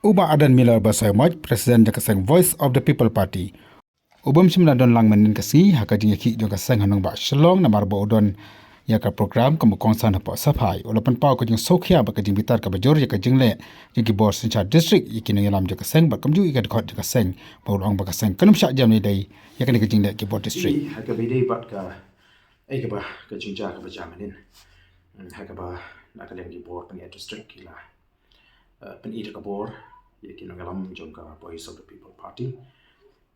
Uba Ardent Miller Basai Moj, Presiden Jaka Seng Voice of the People Party. Ubam simna don lang menin kasi haka jingi ki jong ka seng hanong ba shalong na marbo udon ya ka program kamu kongsan hapa sapai ulapan pau ka jing sokhya ba ka jing bitar ka bajor ya ka jingle jing ki bor sincha district iki Nongïalam jaka seng ba kamju ika Dkhot jaka seng ba ulang ba ka seng kanum syak jam ni dai ya ka ni ka jingle ki bor district haka bidai bat ka ai ka ba ka jingja ka ba jamanin haka ba na ka leng ki bor pang district kila pen ida ka bor ya ki Nongïalam jong ka Voice of the People Party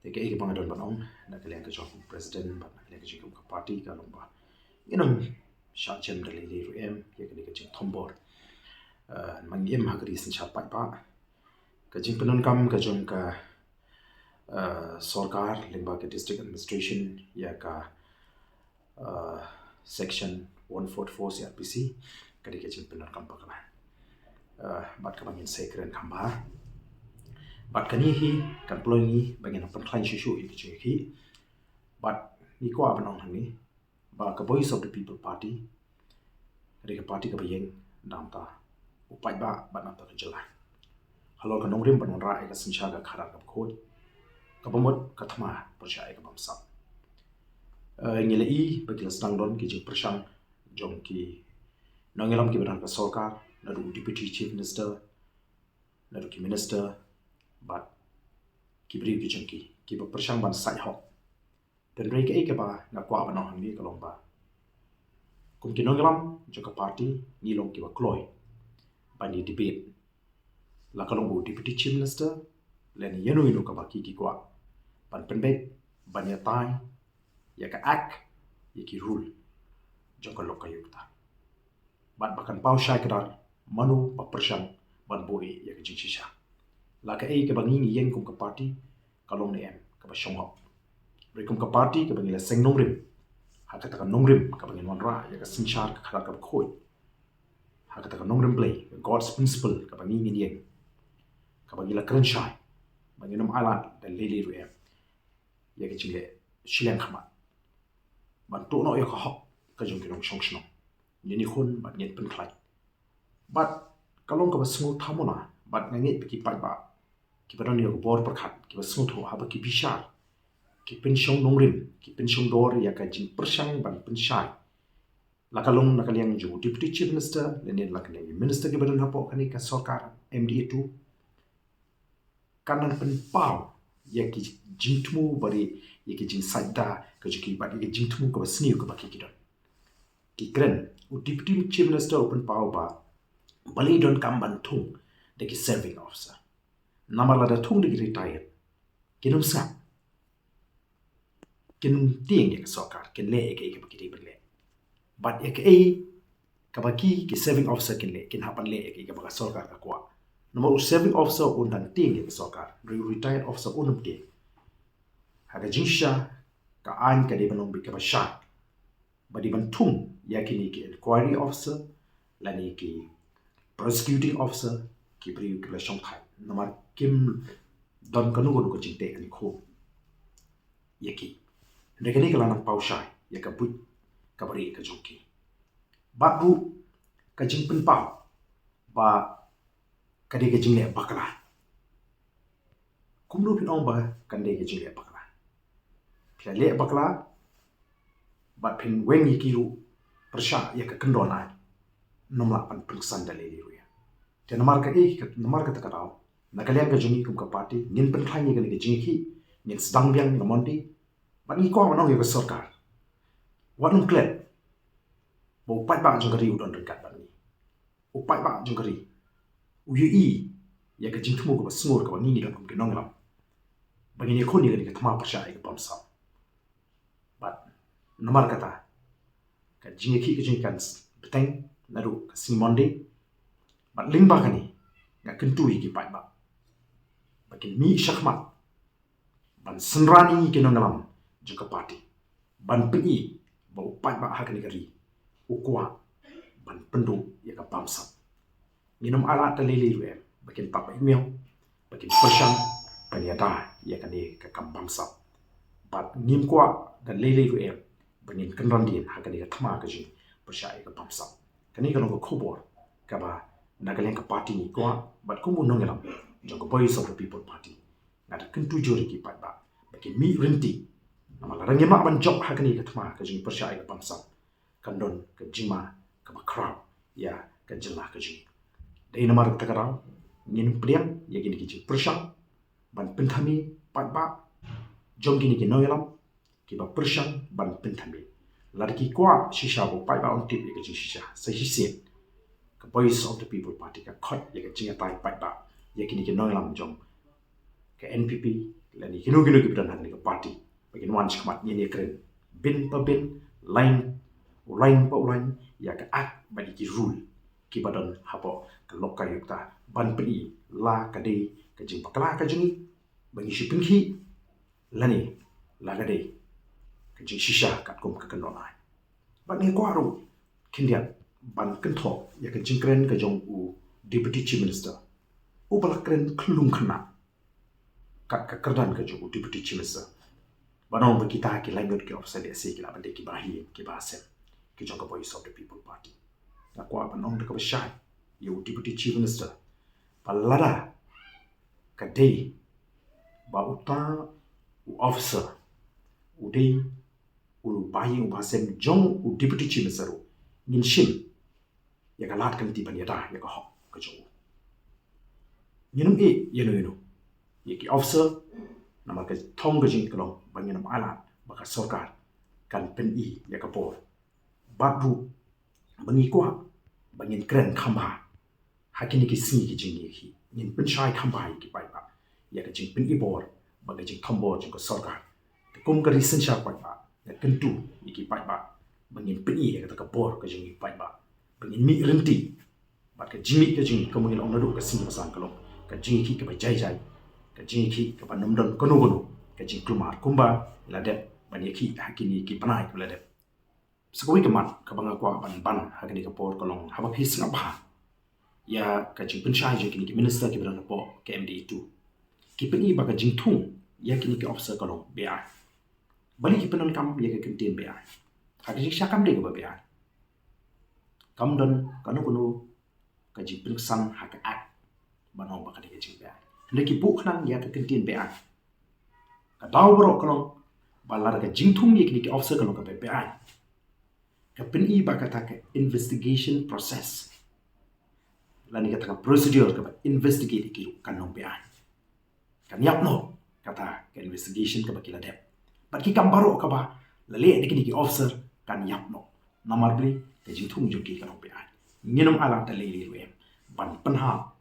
Teka ika pang adon banong na kalian ka jong president ba na kalian ka jong ka party ka long ba inong Shah chen dali li ru ya kalian ka jong tombor mangyem ha kari sin Shah pa ka jing penon kam ka jong ka sarkar lingba ke district administration ya ka section 144 CRPC kadi ka jing penon kam pa kala bat ka bangin sekren kam ba bat kani hi kan ploy ni bangin pan khlain shu i chu hi bat ni ko abanong hani ba ka Voice of the People Party re ka party ka bayeng dam ta upai ba na ta jela halo ka nongrim ban ra ka sinsha ka khara ka khod ka bomot ka thma persya ka bamsa ngile i bagila stang don ki jing persang jong ki Nongïalam ki badan ka sarkar na du deputy chief minister na du ki minister but kibri ki chunki ki ba persang ban sai ho ten rei ke ba na kwa ba no hangi ka long ba kum ki Nongïalam jo ka party ni long ki ba kloi ba ni debate la ka long bu deputy chief minister le ni yenu inu ka ba ki kwa ban penbet ban ya tai ya ka act ya ki rule jo ka lokka yukta ban bakan pau shai kadar manu ba persang ban boi ya ka jingisha la ka ka bangi ni yeng kum ka party ka long ne ka ba shong hop re kum ka party ka bangi la seng nongrim ha ka ta ka nongrim ka bangi wan ra ya ka sinchar ka khara ka khoi ha ka ta ka nongrim play God's principle ka bangi ni yeng ka bangi la kren shai bangi nom ala da lele ru ya ka jingle shilang khama ban to no ya ka hop ka jong ki long shong shong ni khun ban nget pen khlai bat kalong ka ba smooth thamona bat nganget ki pai ba ki badan yo bor par khat ki ba smooth ho ha ba ki bishar ki pension nongrim ki pension dor ya ka jing persang ban penshai la kalong na kaliang ju deputy chief minister le ne la kaliang minister ki badan hapo kani ka sarkar MDA2 kanan pen pau ya ki jing tmu bari ya ki jing saida ka ju ki ba ki jing tmu ka ba sniu ka ba ki don ki kren deputy chief minister open pau ba bali don kam ban thung de ki serving officer namala da thung de retired kinum sa kinum ting ya sarkar kin le ke ba ki le but ya ke ka ba ki serving officer kin le kin hapan le ke ba sarkar ka kwa nomor serving officer un dan ting ya sarkar retired officer unum te haga jinsha ka an ka de banong bi ka ba sha ba di ban thung ya ki ni ki inquiry officer la ni ki prosecuting officer ki bri ki la shong thai namar kim don kanu ko jingte ani kho yaki rekani kala nak pau shai ya ka but ka bari ka jongki babu ka jing pen pau ba ka de ka jingle bakala kumru pin ong ba kan de ka jingle bakala pya le bakala ba pin wen yiki ru persha ya ka kendona nomla pan pengsan dale ru ya te namar ka ta ka na kalian ka jungi kum ka party ngin pen khlai ni ka ni jingi ngin sedang biang ngamonti ba ni ko manong yo ka sarkar wanung klet bo pai ba jong kari udon dekat ba ni upai ba jong kari uyi ya ka jing thmu ko ba snor ka ni don kum ke Nongïalam ba ni ko ni ka thma persha ka pamsa ba namar kata ka jingi ka jingi kan beteng naru ka simonde ba ling ba kani nga kentui ki pai ba bakin mi shakmat ban senrani ki Nongïalam juga party ban pi ba upai ba ha kani kari ukwa ban pendu ya ka pamsa minum ala ta lele ru bakin papa email bakin persang paniada ya kani ka kam pamsa bat ngim kwa dan lele ru banin kanran din ha kani ka thama ka ji persya ka pamsa kani ka no ko khobor ka ba na kalian ka party ni kwa bat kumu Nongïalam jong voice of the people party ngada kentu jori ki pat ba bagi mi renti nama larang yemak ban job hakani ka thma ka jing persya ka bangsa kandon ka jima ka bakrau ya ka jilla ka jing dai namar ta karau ngin priang ya gini ki persya ban penthami pat ba jong gini ki Nongïalam ki ba persya ban penthami larki kwa shisha bo pat ba on tip ya ka jing shisha sa hisin ka voice of the people party ka Dkhot ya ka jing tai pat ba ya kini ki Nongïalam jong ke NPP lani kinu ki bedan ni ke parti bagi nuan skmat ni keren bin pa bin line pa line ya ke ak bagi ki rule ki badan hapo ke lokka yukta ban peni la ka de ke jing pakla ka jing bagi shipin ki lani la ka de ke jing shisha kat kum ka kan ai ban ni ko aru kindian ban kan tho ya ke jing keren ka jong u deputy chief minister u balak keren klung khna kat kekerdan ke jogo deputy chief minister banong kita ki langut ki officer de se ki la bande ki bahi ki basem ki jogo voice of the people party na kwa banong de ka Shah you deputy chief minister palada ka dei ba uta u officer u dei u bahi u basem jong u deputy chief minister ngin shin ya ka lat kan ti ban ya da ya ka hok ka jogo nginum e yeno yaki officer nama ke thong ke jing kelong bangin nam alat baka sorkar kan pen i ya ka por batu bangi kwa bangin kren khamba hakini ki si ki jing ki nin pen shai khamba ki pai ba ya ka jing pen i bor baga jing thombo jing ko sorkar te kum ka risen sha pai ba ya kentu ki pai ba bangin pen i ya ka por ka jing pai ba bangin mi renti ba ka jimi ka jing ko mangin ong na du ka sin pasang kelong ka jing ki ka ba jai ka jing ki ka ba nomdon kono ka jing klumar kumba la de ban ki hakini ki panai la de sakoi ka mat ka banga kwa ban hakini ka por kolong haba phis na ba ya ka jing penchai je kini ki minister ki bran po ka MD2 ki peni ba ka jing thung ya kini ki officer kolong BI bali ki penon kam ya ka kintin BI hakini syakam de ka BI kam don kono ka jing pensang haka ak banong ba ka de jing BI lagi buk nang ya ke kentin BI ka daw bro kolong balar ka jingthum ye kini ki officer kolong ka BI ka peni ba kata ka investigation process lani kata ka procedure ka investigate ki kan nong BI kan yap no kata ka investigation ka bakila dep bat ki kam baro ka ba lale de kini ki officer kan yap no namar bli ka jingthum jo ki kan BI nginum ala ta le em ban penha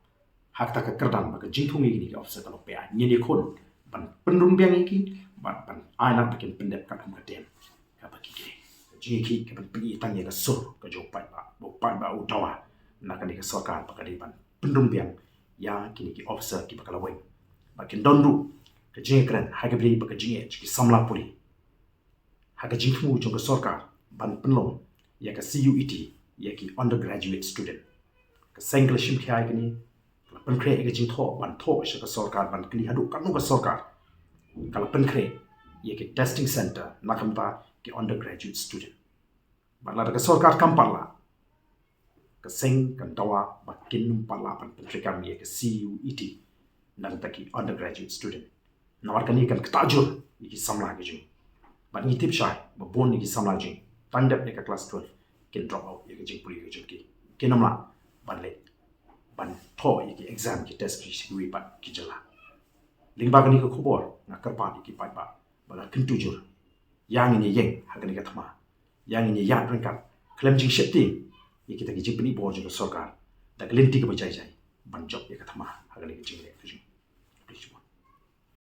hak tak kerdan baka jingthung ini ki officer kalau PA nyeni kon ban penrum biang iki ban aina bikin pendep kat hum katen ka baki ke jingi ki ka ban pi tang ya sur ka jo pai ba utawa nak ni ka sorkar baka di ban penrum biang ya kini ki officer ki baka lawai bakin dondu ka jingi kren ha ka bri baka jingi ki samla puli ha ka jingthung jo ka sorkar ban penlong ya ka CUET ya ki undergraduate student ka Seng shim khai kini pen kre ke jing tho ban tho sha ka sorkar ban kli hadu kanu ka sorkar kala pen kre ye ke testing center nakamta ke undergraduate student bala ka sorkar kampala ka Seng kan dawa bakin num pala ban pen kre kam ye ke CUET nan ta ki undergraduate student nawar kan ye kan ktajur ye ki samla ke jing ban ni tip shai ba bon ni ki samla jing tandap ye ka class 12 ken drop out ye ke jing puli ke jing ki namla ban le ban tho ki exam ki test ki siwi pat ki jala lingba kani ko khobor na karpa ki pat ba bala kintu jur yang ni yeng hakani ka thama yang ni ya rengkat klem jing shepti ye kita ki jipni bo jo sorkar da glinti ka bajai ban job ye ka thama hakani ki jingle